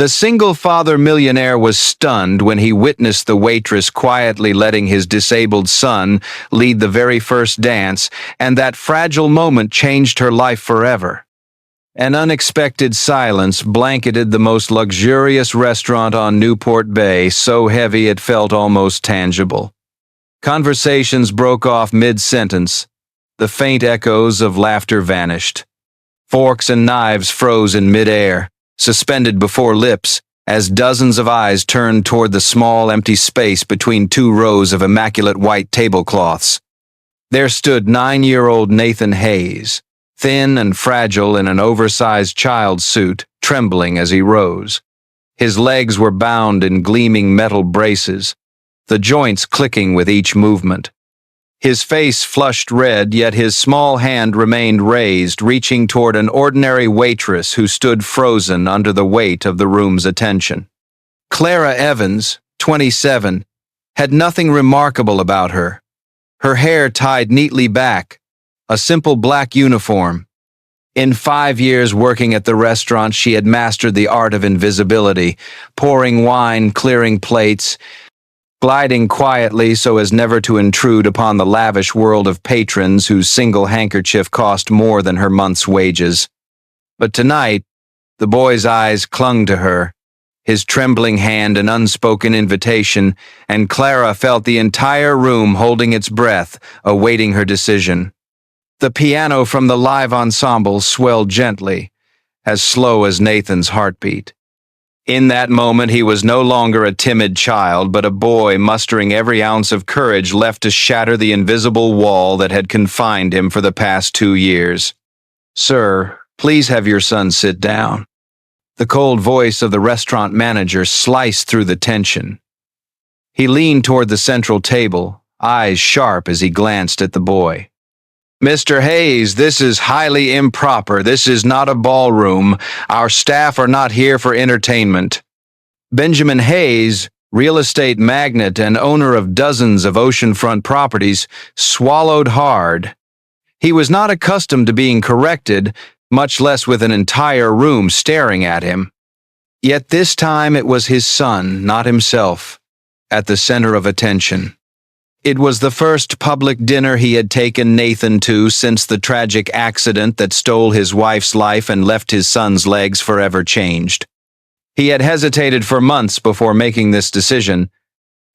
The single-father millionaire was stunned when he witnessed the waitress quietly letting his disabled son lead the very first dance, and that fragile moment changed her life forever. An unexpected silence blanketed the most luxurious restaurant on Newport Bay, so heavy it felt almost tangible. Conversations broke off mid-sentence. The faint echoes of laughter vanished. Forks and knives froze in mid-air, suspended before lips, as dozens of eyes turned toward the small empty space between two rows of immaculate white tablecloths. There stood 9-year-old Nathan Hayes, thin and fragile in an oversized child's suit, trembling as he rose. His legs were bound in gleaming metal braces, the joints clicking with each movement. His face flushed red, yet his small hand remained raised, reaching toward an ordinary waitress who stood frozen under the weight of the room's attention. Clara Evans, 27, had nothing remarkable about her. Her hair tied neatly back, a simple black uniform. In 5 years working at the restaurant, she had mastered the art of invisibility, pouring wine, clearing plates, gliding quietly so as never to intrude upon the lavish world of patrons whose single handkerchief cost more than her month's wages. But tonight, the boy's eyes clung to her, his trembling hand an unspoken invitation, and Clara felt the entire room holding its breath, awaiting her decision. The piano from the live ensemble swelled gently, as slow as Nathan's heartbeat. In that moment, he was no longer a timid child, but a boy mustering every ounce of courage left to shatter the invisible wall that had confined him for the past 2 years. "Sir, please have your son sit down." The cold voice of the restaurant manager sliced through the tension. He leaned toward the central table, eyes sharp as he glanced at the boy. "Mr. Hayes, this is highly improper. This is not a ballroom. Our staff are not here for entertainment." Benjamin Hayes, real estate magnate and owner of dozens of oceanfront properties, swallowed hard. He was not accustomed to being corrected, much less with an entire room staring at him. Yet this time it was his son, not himself, at the center of attention. It was the first public dinner he had taken Nathan to since the tragic accident that stole his wife's life and left his son's legs forever changed. He had hesitated for months before making this decision,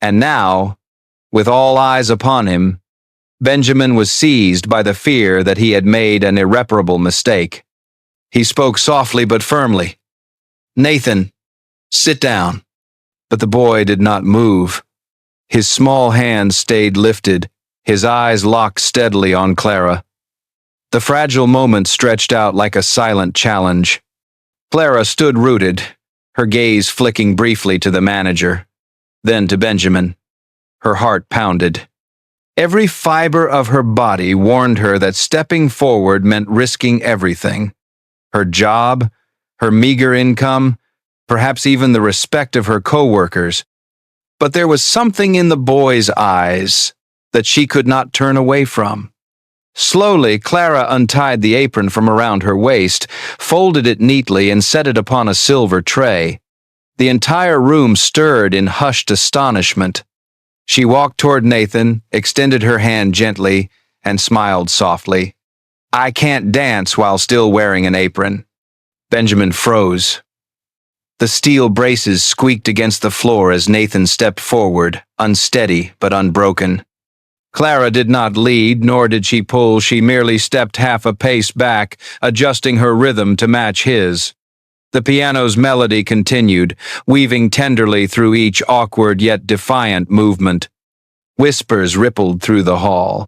and now, with all eyes upon him, Benjamin was seized by the fear that he had made an irreparable mistake. He spoke softly but firmly. "Nathan, sit down." But the boy did not move. His small hand stayed lifted, his eyes locked steadily on Clara. The fragile moment stretched out like a silent challenge. Clara stood rooted, her gaze flicking briefly to the manager, then to Benjamin. Her heart pounded. Every fiber of her body warned her that stepping forward meant risking everything. Her job, her meager income, perhaps even the respect of her co-workers. But there was something in the boy's eyes that she could not turn away from. Slowly, Clara untied the apron from around her waist, folded it neatly, and set it upon a silver tray. The entire room stirred in hushed astonishment. She walked toward Nathan, extended her hand gently, and smiled softly. "I can't dance while still wearing an apron." Benjamin froze. The steel braces squeaked against the floor as Nathan stepped forward, unsteady but unbroken. Clara did not lead, nor did she pull. She merely stepped half a pace back, adjusting her rhythm to match his. The piano's melody continued, weaving tenderly through each awkward yet defiant movement. Whispers rippled through the hall.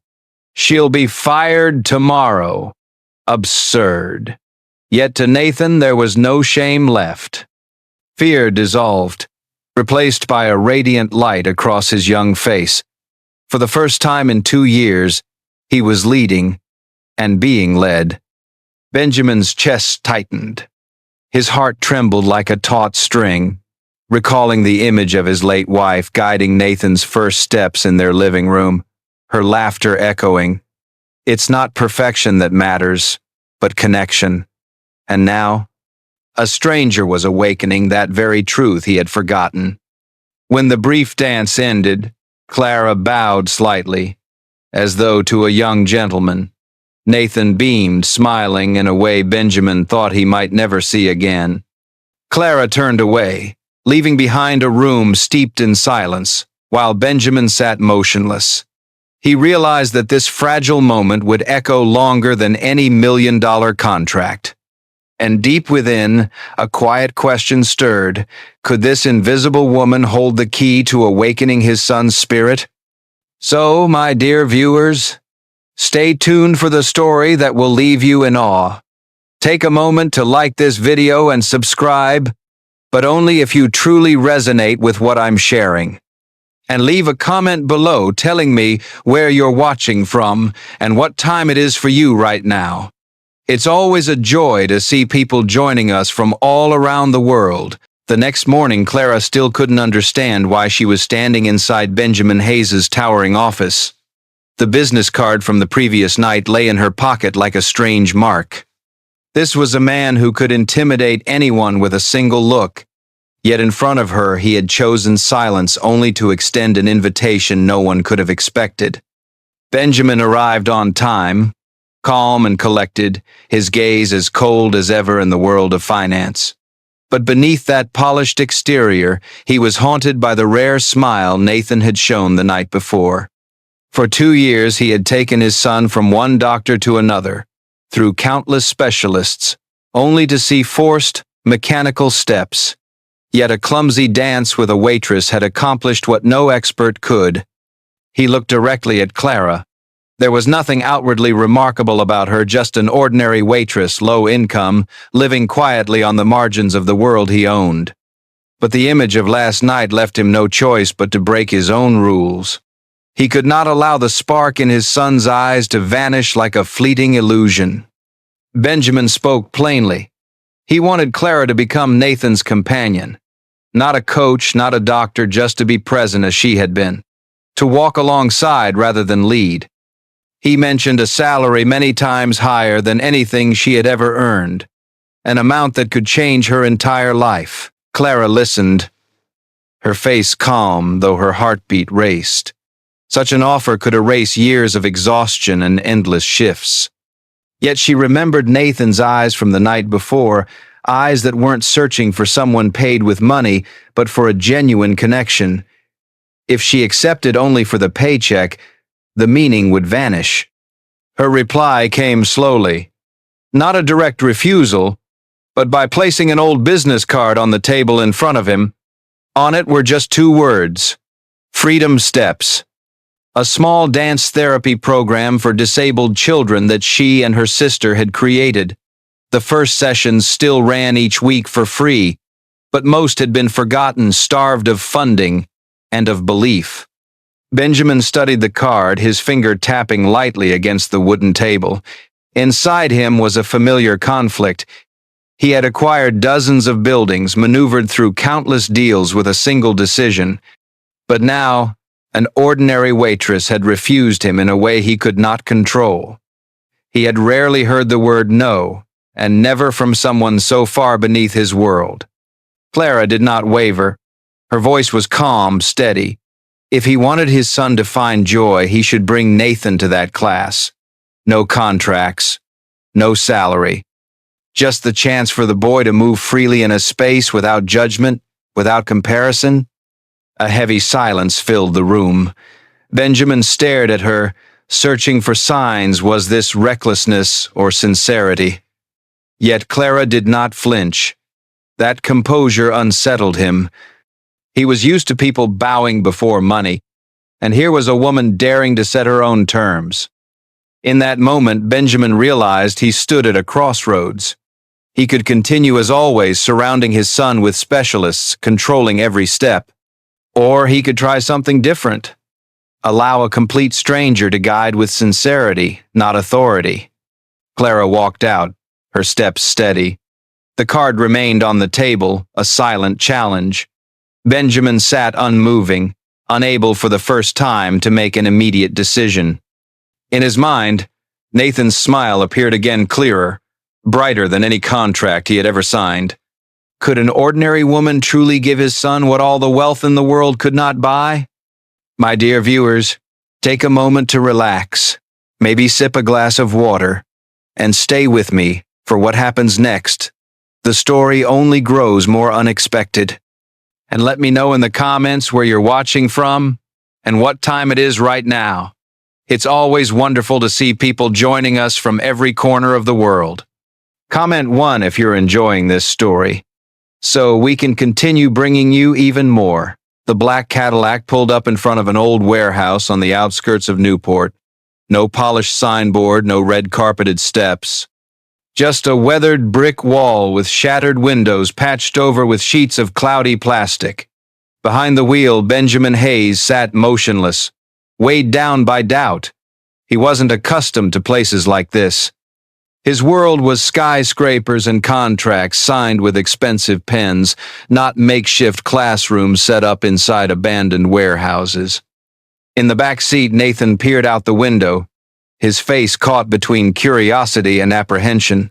"She'll be fired tomorrow." Absurd. Yet to Nathan there was no shame left. Fear dissolved, replaced by a radiant light across his young face. For the first time in 2 years, he was leading and being led. Benjamin's chest tightened. His heart trembled like a taut string, recalling the image of his late wife guiding Nathan's first steps in their living room, her laughter echoing. It's not perfection that matters, but connection. And now, A stranger was awakening that very truth he had forgotten. When the brief dance ended, Clara bowed slightly, as though to a young gentleman. Nathan beamed, smiling in a way Benjamin thought he might never see again. Clara turned away, leaving behind a room steeped in silence, while Benjamin sat motionless. He realized that this fragile moment would echo longer than any million-dollar contract. And deep within, a quiet question stirred. Could this invisible woman hold the key to awakening his son's spirit? So, my dear viewers, stay tuned for the story that will leave you in awe. Take a moment to like this video and subscribe, but only if you truly resonate with what I'm sharing. And leave a comment below telling me where you're watching from and what time it is for you right now. It's always a joy to see people joining us from all around the world. The next morning, Clara still couldn't understand why she was standing inside Benjamin Hayes's towering office. The business card from the previous night lay in her pocket like a strange mark. This was a man who could intimidate anyone with a single look. Yet in front of her, he had chosen silence only to extend an invitation no one could have expected. Benjamin arrived on time, calm and collected, his gaze as cold as ever in the world of finance. But beneath that polished exterior, he was haunted by the rare smile Nathan had shown the night before. For 2 years, he had taken his son from one doctor to another, through countless specialists, only to see forced, mechanical steps. Yet a clumsy dance with a waitress had accomplished what no expert could. He looked directly at Clara. There was nothing outwardly remarkable about her, just an ordinary waitress, low income, living quietly on the margins of the world he owned. But the image of last night left him no choice but to break his own rules. He could not allow the spark in his son's eyes to vanish like a fleeting illusion. Benjamin spoke plainly. He wanted Clara to become Nathan's companion. Not a coach, not a doctor, just to be present as she had been. To walk alongside rather than lead. He mentioned a salary many times higher than anything she had ever earned, an amount that could change her entire life. Clara listened, her face calm, though her heartbeat raced. Such an offer could erase years of exhaustion and endless shifts. Yet she remembered Nathan's eyes from the night before, eyes that weren't searching for someone paid with money, but for a genuine connection. If she accepted only for the paycheck, the meaning would vanish. Her reply came slowly. Not a direct refusal, but by placing an old business card on the table in front of him. On it were just 2 words: Freedom Steps. A small dance therapy program for disabled children that she and her sister had created. The first sessions still ran each week for free, but most had been forgotten, starved of funding and of belief. Benjamin studied the card, his finger tapping lightly against the wooden table. Inside him was a familiar conflict. He had acquired dozens of buildings, maneuvered through countless deals with a single decision. But now, an ordinary waitress had refused him in a way he could not control. He had rarely heard the word no, and never from someone so far beneath his world. Clara did not waver. Her voice was calm, steady. If he wanted his son to find joy, he should bring Nathan to that class. No contracts, no salary. Just the chance for the boy to move freely in a space without judgment, without comparison. A heavy silence filled the room. Benjamin stared at her, searching for signs. Was this recklessness or sincerity? Yet Clara did not flinch. That composure unsettled him. He was used to people bowing before money, and here was a woman daring to set her own terms. In that moment, Benjamin realized he stood at a crossroads. He could continue as always, surrounding his son with specialists, controlling every step. Or he could try something different. Allow a complete stranger to guide with sincerity, not authority. Clara walked out, her steps steady. The card remained on the table, a silent challenge. Benjamin sat unmoving, unable for the first time to make an immediate decision. In his mind, Nathan's smile appeared again, clearer, brighter than any contract he had ever signed. Could an ordinary woman truly give his son what all the wealth in the world could not buy? My dear viewers, take a moment to relax, maybe sip a glass of water, and stay with me for what happens next. The story only grows more unexpected. And let me know in the comments where you're watching from and what time it is right now. It's always wonderful to see people joining us from every corner of the world. Comment 1 if you're enjoying this story, so we can continue bringing you even more. The black Cadillac pulled up in front of an old warehouse on the outskirts of Newport. No polished signboard, no red carpeted steps. Just a weathered brick wall with shattered windows patched over with sheets of cloudy plastic. Behind the wheel, Benjamin Hayes sat motionless, weighed down by doubt. He wasn't accustomed to places like this. His world was skyscrapers and contracts signed with expensive pens, not makeshift classrooms set up inside abandoned warehouses. In the back seat, Nathan peered out the window, his face caught between curiosity and apprehension.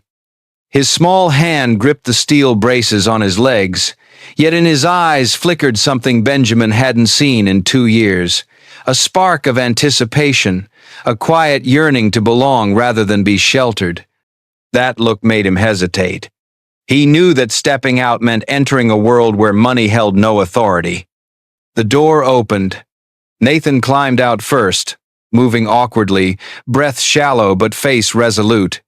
His small hand gripped the steel braces on his legs, yet in his eyes flickered something Benjamin hadn't seen in 2 years. A spark of anticipation, a quiet yearning to belong rather than be sheltered. That look made him hesitate. He knew that stepping out meant entering a world where money held no authority. The door opened. Nathan climbed out first, moving awkwardly, breath shallow but face resolute.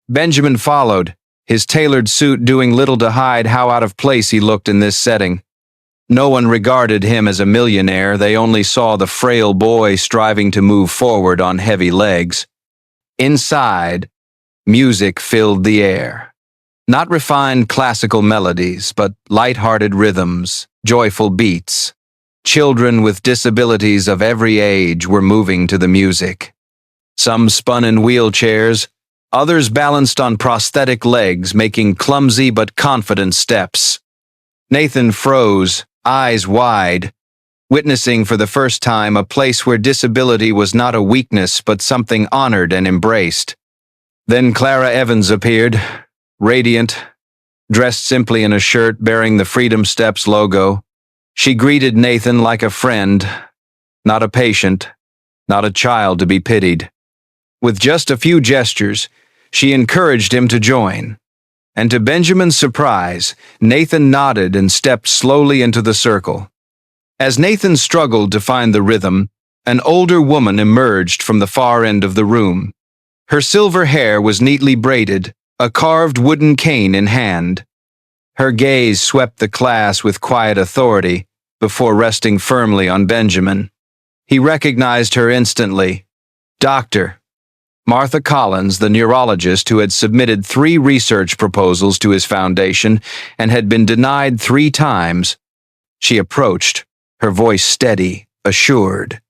Benjamin followed, his tailored suit doing little to hide how out of place he looked in this setting. No one regarded him as a millionaire, they only saw the frail boy striving to move forward on heavy legs. Inside, music filled the air. Not refined classical melodies, but light-hearted rhythms, joyful beats. Children with disabilities of every age were moving to the music. Some spun in wheelchairs, others balanced on prosthetic legs, making clumsy but confident steps. Nathan froze, eyes wide, witnessing for the first time a place where disability was not a weakness but something honored and embraced. Then Clara Evans appeared, radiant, dressed simply in a shirt bearing the Freedom Steps logo. She greeted Nathan like a friend, not a patient, not a child to be pitied. With just a few gestures, she encouraged him to join. And to Benjamin's surprise, Nathan nodded and stepped slowly into the circle. As Nathan struggled to find the rhythm, an older woman emerged from the far end of the room. Her silver hair was neatly braided, a carved wooden cane in hand. Her gaze swept the class with quiet authority before resting firmly on Benjamin. He recognized her instantly. Dr. Martha Collins, the neurologist who had submitted 3 research proposals to his foundation and had been denied 3 times. She approached, her voice steady, assured.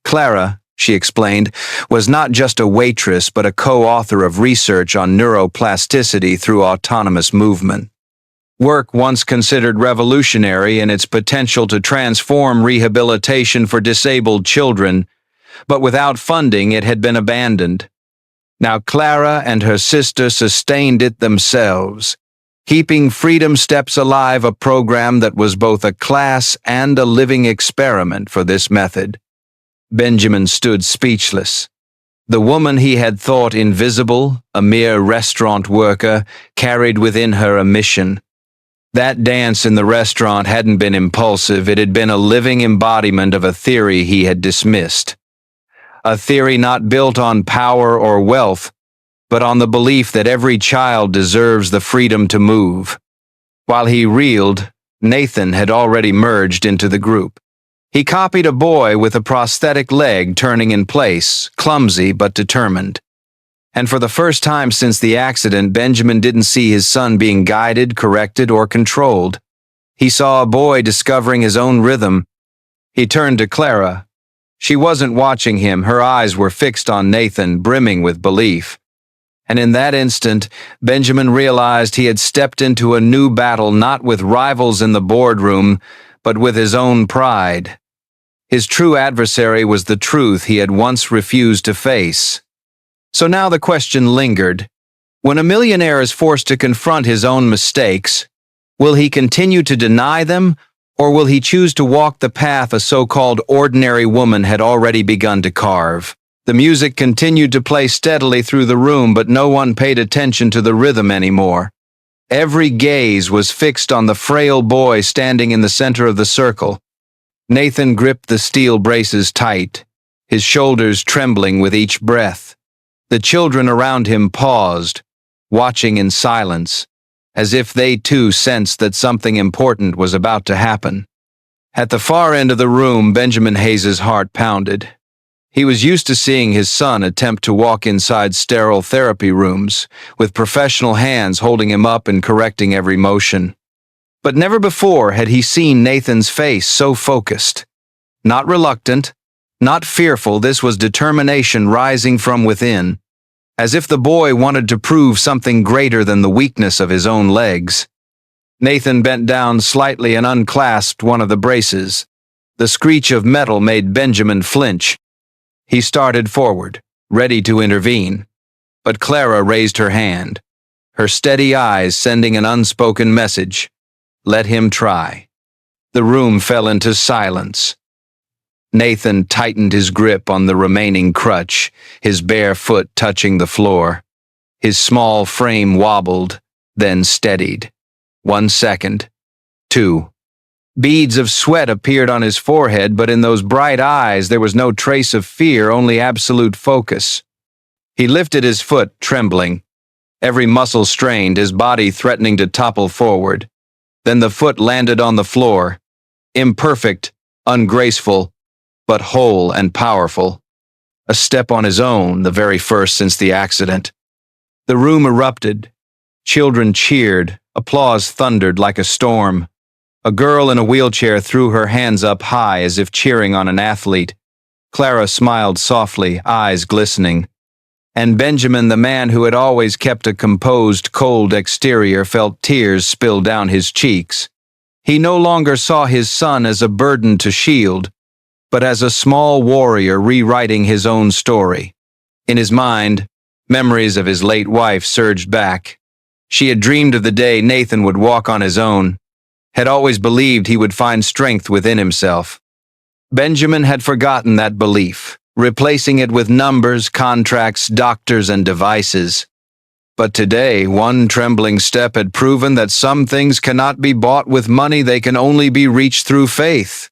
Clara, she explained, was not just a waitress but a co-author of research on neuroplasticity through autonomous movement. Work once considered revolutionary in its potential to transform rehabilitation for disabled children, but without funding it had been abandoned. Now Clara and her sister sustained it themselves, keeping Freedom Steps alive, a program that was both a class and a living experiment for this method. Benjamin stood speechless. The woman he had thought invisible, a mere restaurant worker, carried within her a mission. That dance in the restaurant hadn't been impulsive, it had been a living embodiment of a theory he had dismissed. A theory not built on power or wealth, but on the belief that every child deserves the freedom to move. While he reeled, Nathan had already merged into the group. He copied a boy with a prosthetic leg turning in place, clumsy but determined. And for the first time since the accident, Benjamin didn't see his son being guided, corrected, or controlled. He saw a boy discovering his own rhythm. He turned to Clara. She wasn't watching him, her eyes were fixed on Nathan, brimming with belief. And in that instant, Benjamin realized he had stepped into a new battle, not with rivals in the boardroom, but with his own pride. His true adversary was the truth he had once refused to face. So now the question lingered. When a millionaire is forced to confront his own mistakes, Will he continue to deny them, or will he choose to walk the path a so-called ordinary woman had already begun to carve? The music continued to play steadily through the room, but no one paid attention to the rhythm anymore. Every gaze was fixed on the frail boy standing in the center of the circle. Nathan gripped the steel braces tight, his shoulders trembling with each breath. The children around him paused, watching in silence, as if they too sensed that something important was about to happen. At the far end of the room, Benjamin Hayes's heart pounded. He was used to seeing his son attempt to walk inside sterile therapy rooms, with professional hands holding him up and correcting every motion. But never before had he seen Nathan's face so focused. Not reluctant, not fearful, this was determination rising from within, as if the boy wanted to prove something greater than the weakness of his own legs. Nathan bent down slightly and unclasped one of the braces. The screech of metal made Benjamin flinch. He started forward, ready to intervene. But Clara raised her hand, her steady eyes sending an unspoken message. Let him try. The room fell into silence. Nathan tightened his grip on the remaining crutch, his bare foot touching the floor. His small frame wobbled, then steadied. 1 second. 2. Beads of sweat appeared on his forehead, but in those bright eyes there was no trace of fear, only absolute focus. He lifted his foot, trembling, every muscle strained, his body threatening to topple forward. Then the foot landed on the floor, imperfect, ungraceful, but whole and powerful. A step on his own, the very first since the accident. The room erupted. Children cheered, applause thundered like a storm. A girl in a wheelchair threw her hands up high as if cheering on an athlete. Clara smiled softly, eyes glistening. And Benjamin, the man who had always kept a composed, cold exterior, felt tears spill down his cheeks. He no longer saw his son as a burden to shield, but as a small warrior rewriting his own story. In his mind, memories of his late wife surged back. She had dreamed of the day Nathan would walk on his own, had always believed he would find strength within himself. Benjamin had forgotten that belief, replacing it with numbers, contracts, doctors, and devices. But today, one trembling step had proven that some things cannot be bought with money, they can only be reached through faith.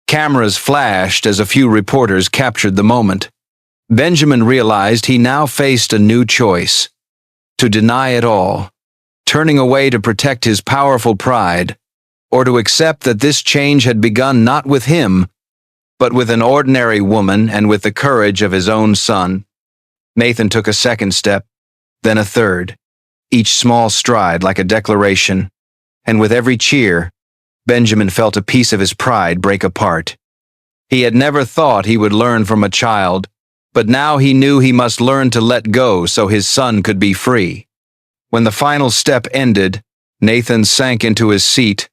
Cameras flashed as a few reporters captured the moment. Benjamin realized he now faced a new choice: to deny it all, turning away to protect his powerful pride, or to accept that this change had begun not with him, but with an ordinary woman and with the courage of his own son. Nathan took a second step, then a third, each small stride like a declaration, and with every cheer, Benjamin felt a piece of his pride break apart. He had never thought he would learn from a child, but now he knew he must learn to let go so his son could be free. When the final step ended, Nathan sank into his seat,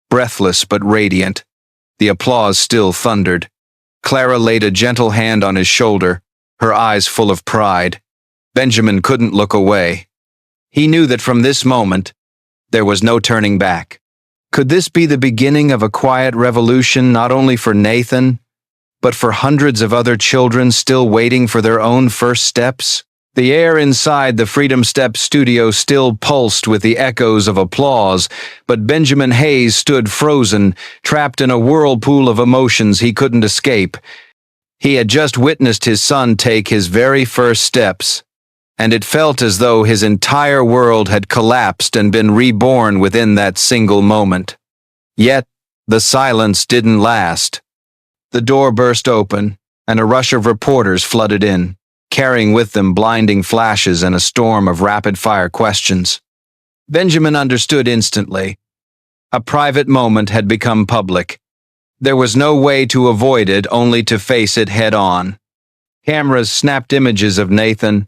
breathless but radiant. The applause still thundered. Clara laid a gentle hand on his shoulder, her eyes full of pride. Benjamin couldn't look away. He knew that from this moment, there was no turning back. Could this be the beginning of a quiet revolution, not only for Nathan, but for hundreds of other children still waiting for their own first steps? The air inside the Freedom Step studio still pulsed with the echoes of applause, but Benjamin Hayes stood frozen, trapped in a whirlpool of emotions he couldn't escape. He had just witnessed his son take his very first steps, and it felt as though his entire world had collapsed and been reborn within that single moment. Yet, the silence didn't last. The door burst open, and a rush of reporters flooded in, carrying with them blinding flashes and a storm of rapid-fire questions. Benjamin understood instantly. A private moment had become public. There was no way to avoid it, only to face it head-on. Cameras snapped images of Nathan,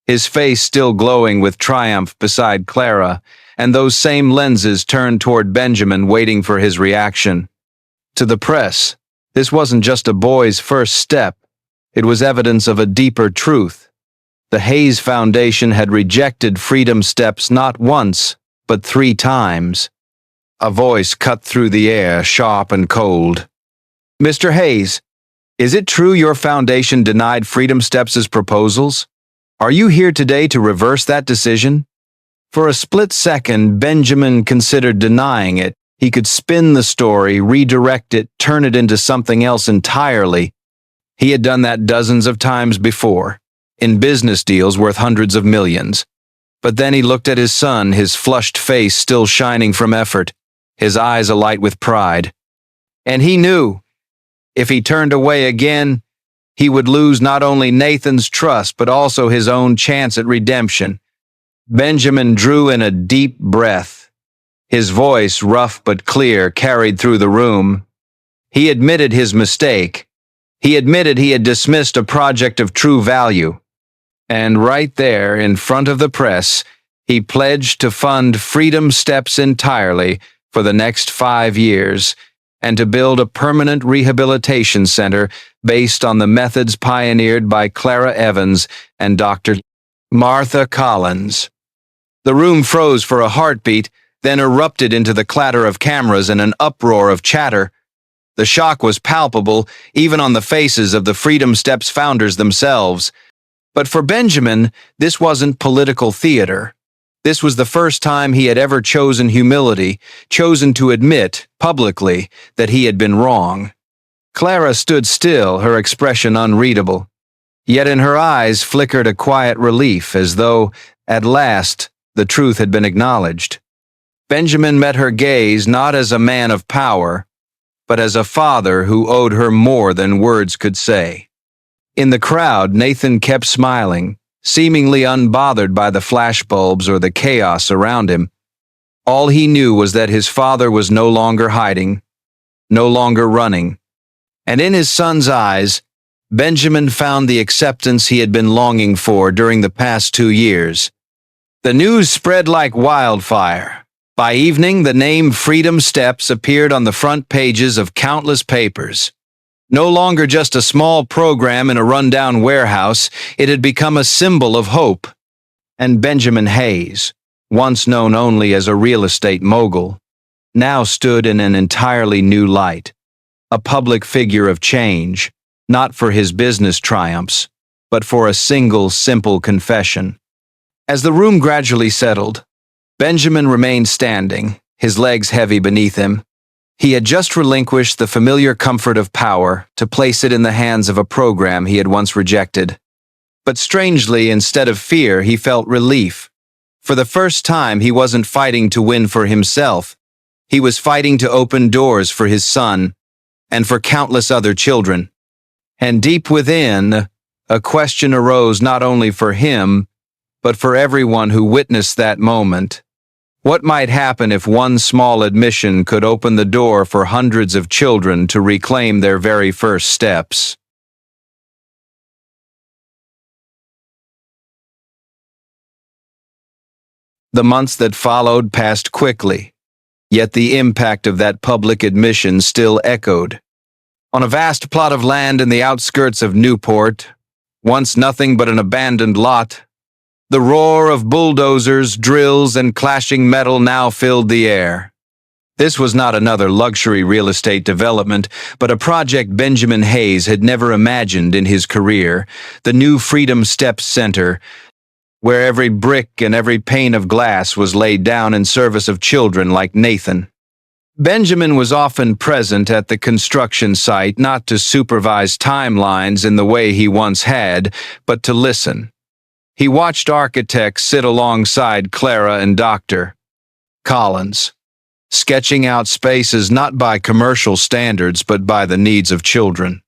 his face still glowing with triumph beside Clara, and those same lenses turned toward Benjamin, waiting for his reaction. To the press, this wasn't just a boy's first step. It was evidence of a deeper truth. The Hayes Foundation had rejected Freedom Steps not once, but 3 times. A voice cut through the air, sharp and cold. "Mr. Hayes, is it true your foundation denied Freedom Steps' proposals? Are you here today to reverse that decision?" For a split second, Benjamin considered denying it. He could spin the story, redirect it, turn it into something else entirely. He had done that dozens of times before, in business deals worth hundreds of millions. But then he looked at his son, his flushed face still shining from effort, his eyes alight with pride. And he knew, if he turned away again, he would lose not only Nathan's trust, but also his own chance at redemption. Benjamin drew in a deep breath. His voice, rough but clear, carried through the room. He admitted his mistake. He admitted he had dismissed a project of true value. And right there, in front of the press, he pledged to fund Freedom Steps entirely for the next 5 years, and to build a permanent rehabilitation center based on the methods pioneered by Clara Evans and Dr. Martha Collins. The room froze for a heartbeat, then erupted into the clatter of cameras and an uproar of chatter. The shock was palpable, even on the faces of the Freedom Steps founders themselves. But for Benjamin, this wasn't political theater. This was the first time he had ever chosen humility, chosen to admit, publicly, that he had been wrong. Clara stood still, her expression unreadable. Yet in her eyes flickered a quiet relief, as though, at last, the truth had been acknowledged. Benjamin met her gaze not as a man of power, but as a father who owed her more than words could say. In the crowd, Nathan kept smiling, seemingly unbothered by the flashbulbs or the chaos around him. All he knew was that his father was no longer hiding, no longer running. And in his son's eyes, Benjamin found the acceptance he had been longing for during the past 2 years. The news spread like wildfire. By evening, the name Freedom Steps appeared on the front pages of countless papers. No longer just a small program in a rundown warehouse, it had become a symbol of hope. And Benjamin Hayes, once known only as a real estate mogul, now stood in an entirely new light, a public figure of change, not for his business triumphs, but for a single, simple confession. As the room gradually settled, Benjamin remained standing, his legs heavy beneath him. He had just relinquished the familiar comfort of power to place it in the hands of a program he had once rejected. But strangely, instead of fear, he felt relief. For the first time, he wasn't fighting to win for himself. He was fighting to open doors for his son and for countless other children. And deep within, a question arose not only for him, but for everyone who witnessed that moment. What might happen if one small admission could open the door for hundreds of children to reclaim their very first steps? The months that followed passed quickly, yet the impact of that public admission still echoed. On a vast plot of land in the outskirts of Newport, once nothing but an abandoned lot, the roar of bulldozers, drills, and clashing metal now filled the air. This was not another luxury real estate development, but a project Benjamin Hayes had never imagined in his career, the new Freedom Steps Center, where every brick and every pane of glass was laid down in service of children like Nathan. Benjamin was often present at the construction site, not to supervise timelines in the way he once had, but to listen. He watched architects sit alongside Clara and Dr. Collins, sketching out spaces not by commercial standards but by the needs of children.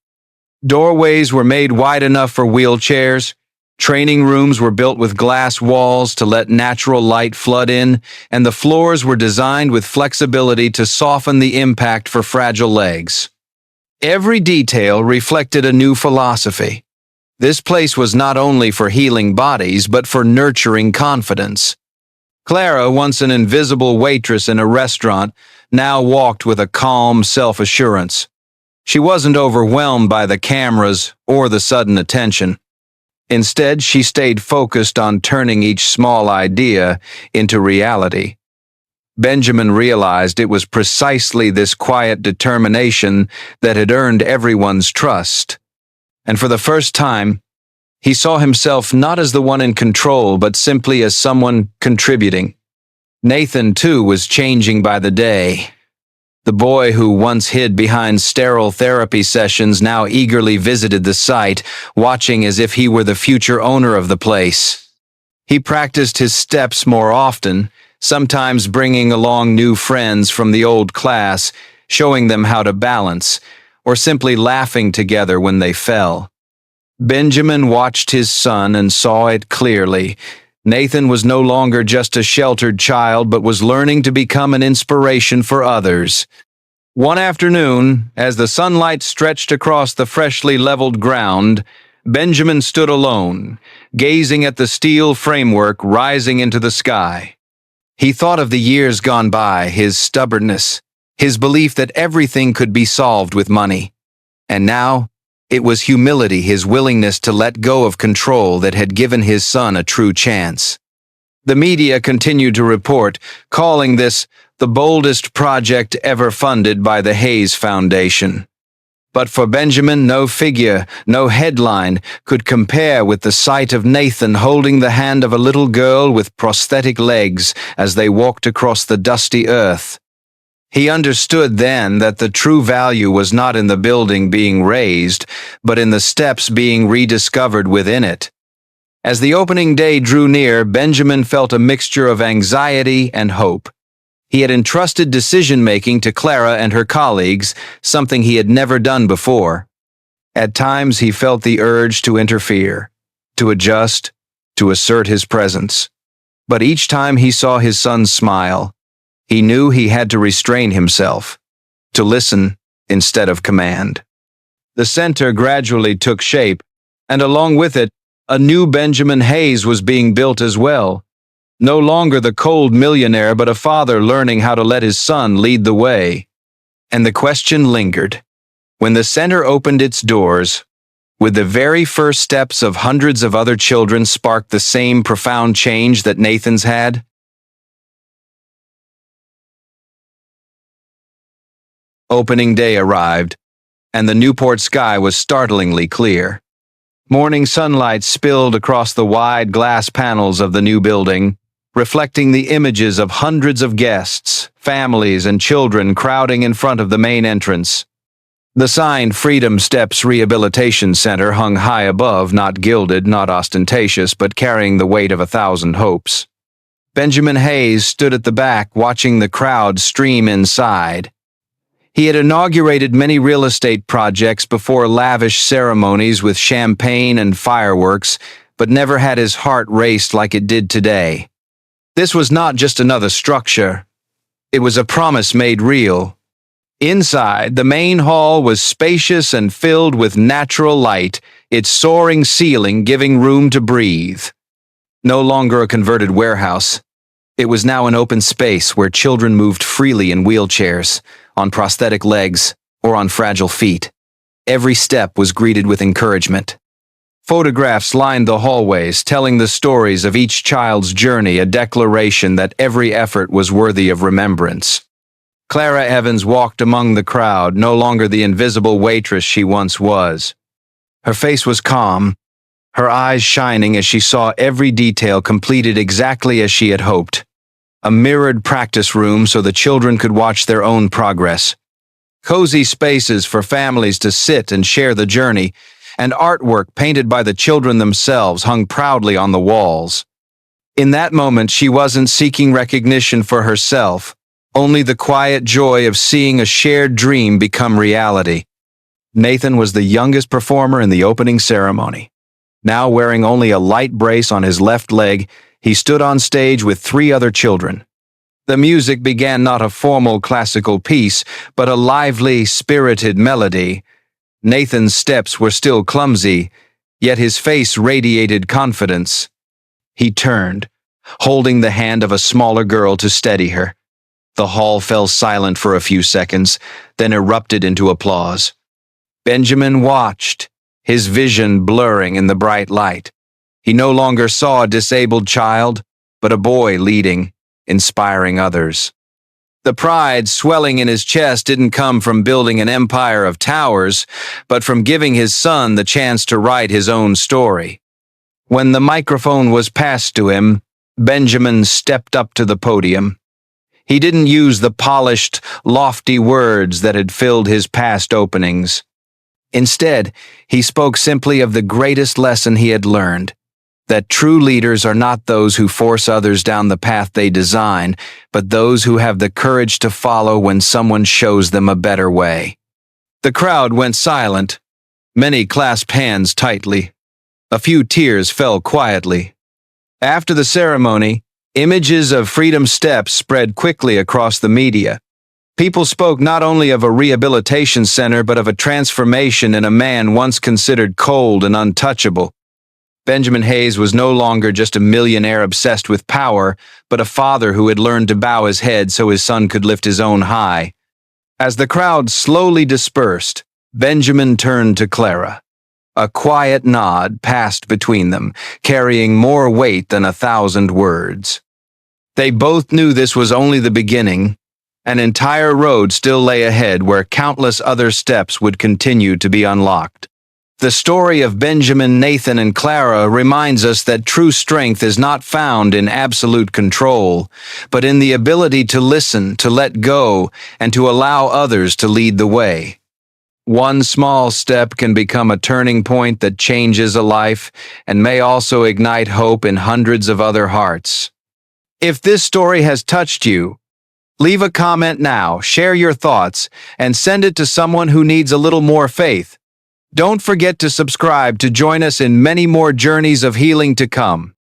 Doorways were made wide enough for wheelchairs, training rooms were built with glass walls to let natural light flood in, and the floors were designed with flexibility to soften the impact for fragile legs. Every detail reflected a new philosophy. This place was not only for healing bodies, but for nurturing confidence. Clara, once an invisible waitress in a restaurant, now walked with a calm self-assurance. She wasn't overwhelmed by the cameras or the sudden attention. Instead, she stayed focused on turning each small idea into reality. Benjamin realized it was precisely this quiet determination that had earned everyone's trust. And for the first time, he saw himself not as the one in control, but simply as someone contributing. Nathan, too, was changing by the day. The boy who once hid behind sterile therapy sessions now eagerly visited the site, watching as if he were the future owner of the place. He practiced his steps more often, sometimes bringing along new friends from the old class, showing them how to balance, or simply laughing together when they fell. Benjamin watched his son and saw it clearly. Nathan was no longer just a sheltered child, but was learning to become an inspiration for others. One afternoon, as the sunlight stretched across the freshly leveled ground, Benjamin stood alone, gazing at the steel framework rising into the sky. He thought of the years gone by, his stubbornness, his belief that everything could be solved with money. And now, it was humility, his willingness to let go of control, that had given his son a true chance. The media continued to report, calling this the boldest project ever funded by the Hayes Foundation. But for Benjamin, no figure, no headline could compare with the sight of Nathan holding the hand of a little girl with prosthetic legs as they walked across the dusty earth. He understood then that the true value was not in the building being raised, but in the steps being rediscovered within it. As the opening day drew near, Benjamin felt a mixture of anxiety and hope. He had entrusted decision-making to Clara and her colleagues, something he had never done before. At times he felt the urge to interfere, to adjust, to assert his presence. But each time he saw his son smile, he knew he had to restrain himself, to listen instead of command. The center gradually took shape, and along with it, a new Benjamin Hayes was being built as well. No longer the cold millionaire, but a father learning how to let his son lead the way. And the question lingered. When the center opened its doors, would the very first steps of hundreds of other children spark the same profound change that Nathan's had? Opening day arrived, and the Newport sky was startlingly clear. Morning sunlight spilled across the wide glass panels of the new building, reflecting the images of hundreds of guests, families, and children crowding in front of the main entrance. The sign Freedom Steps Rehabilitation Center hung high above, not gilded, not ostentatious, but carrying the weight of 1,000 hopes. Benjamin Hayes stood at the back, watching the crowd stream inside. He had inaugurated many real estate projects before lavish ceremonies with champagne and fireworks, but never had his heart raced like it did today. This was not just another structure. It was a promise made real. Inside, the main hall was spacious and filled with natural light, its soaring ceiling giving room to breathe. No longer a converted warehouse, it was now an open space where children moved freely in wheelchairs, on prosthetic legs, or on fragile feet. Every step was greeted with encouragement. Photographs lined the hallways, telling the stories of each child's journey, a declaration that every effort was worthy of remembrance. Clara Evans walked among the crowd, no longer the invisible waitress she once was. Her face was calm, her eyes shining as she saw every detail completed exactly as she had hoped. A mirrored practice room so the children could watch their own progress. Cozy spaces for families to sit and share the journey, and artwork painted by the children themselves hung proudly on the walls. In that moment, she wasn't seeking recognition for herself, only the quiet joy of seeing a shared dream become reality. Nathan was the youngest performer in the opening ceremony. Now wearing only a light brace on his left leg, he stood on stage with 3 other children. The music began not a formal classical piece, but a lively, spirited melody. Nathan's steps were still clumsy, yet his face radiated confidence. He turned, holding the hand of a smaller girl to steady her. The hall fell silent for a few seconds, then erupted into applause. Benjamin watched, his vision blurring in the bright light. He no longer saw a disabled child, but a boy leading, inspiring others. The pride swelling in his chest didn't come from building an empire of towers, but from giving his son the chance to write his own story. When the microphone was passed to him, Benjamin stepped up to the podium. He didn't use the polished, lofty words that had filled his past openings. Instead, he spoke simply of the greatest lesson he had learned, that true leaders are not those who force others down the path they design, but those who have the courage to follow when someone shows them a better way. The crowd went silent. Many clasped hands tightly. A few tears fell quietly. After the ceremony, images of Freedom Steps spread quickly across the media. People spoke not only of a rehabilitation center but of a transformation in a man once considered cold and untouchable. Benjamin Hayes was no longer just a millionaire obsessed with power, but a father who had learned to bow his head so his son could lift his own high. As the crowd slowly dispersed, Benjamin turned to Clara. A quiet nod passed between them, carrying more weight than 1,000 words. They both knew this was only the beginning. An entire road still lay ahead where countless other steps would continue to be unlocked. The story of Benjamin, Nathan, and Clara reminds us that true strength is not found in absolute control, but in the ability to listen, to let go, and to allow others to lead the way. One small step can become a turning point that changes a life and may also ignite hope in hundreds of other hearts. If this story has touched you, leave a comment now, share your thoughts, and send it to someone who needs a little more faith. Don't forget to subscribe to join us in many more journeys of healing to come.